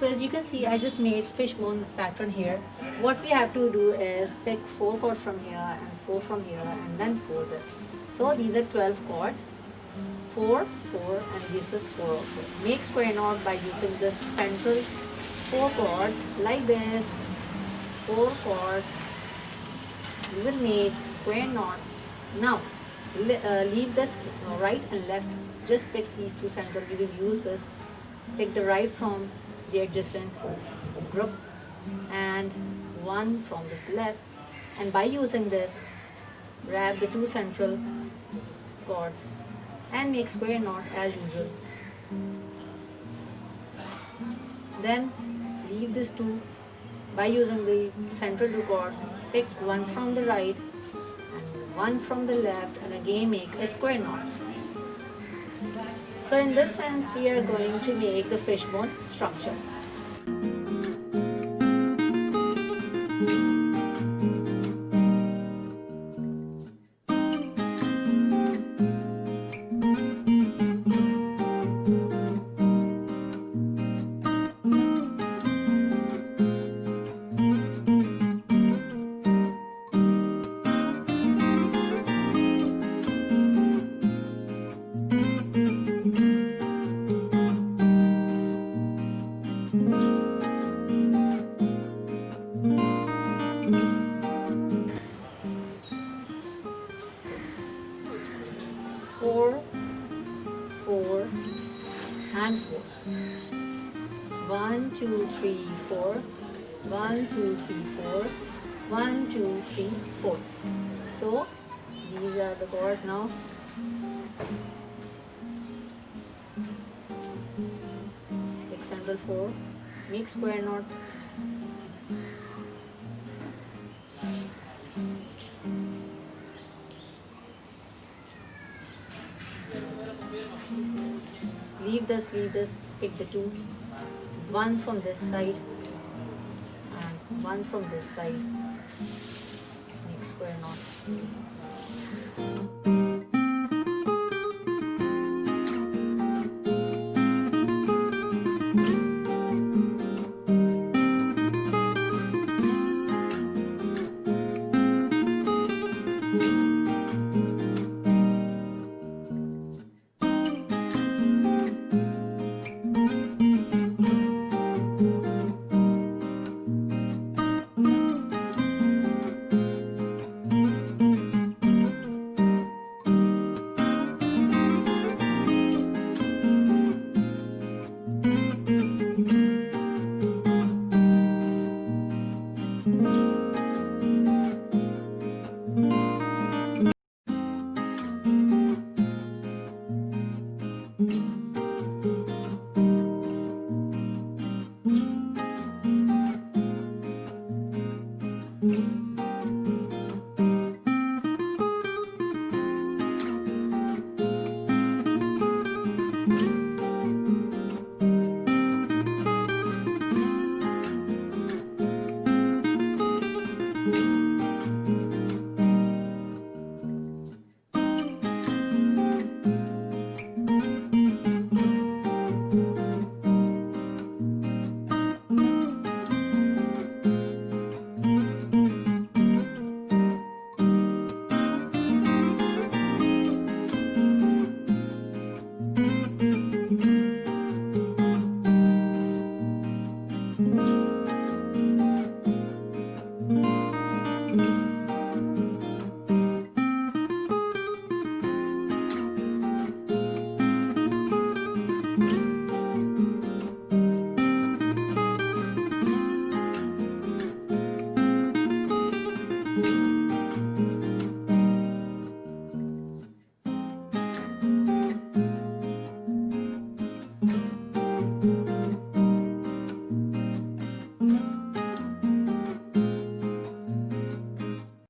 So as you can see, I just made fishbone pattern here. What we have to do is pick 4 cords from here and 4 from here and then 4 this. So these are 12 cords. 4, 4 and this is 4 also. Make square knot by using this central 4 cords like this. 4 cords. You will make square knot. Now leave this right and left. Just pick these two central. We will use this. Pick the right from the adjacent group and one from this left, and by using this wrap the two central cords and make square knot as usual. Then leave this two. By using the central two cords, pick one from the right and one from the left, and again make a square knot. So in this sense, we are going to make the fishbone structure. Four, 4 and 4. 1, 2, 3, 4. 1, 2, 3, 4. 1, 2, 3, 4. So these are the chords now. Pick central 4. Make square knot. Leave this, pick the two, one from this side and one from this side, make square knot.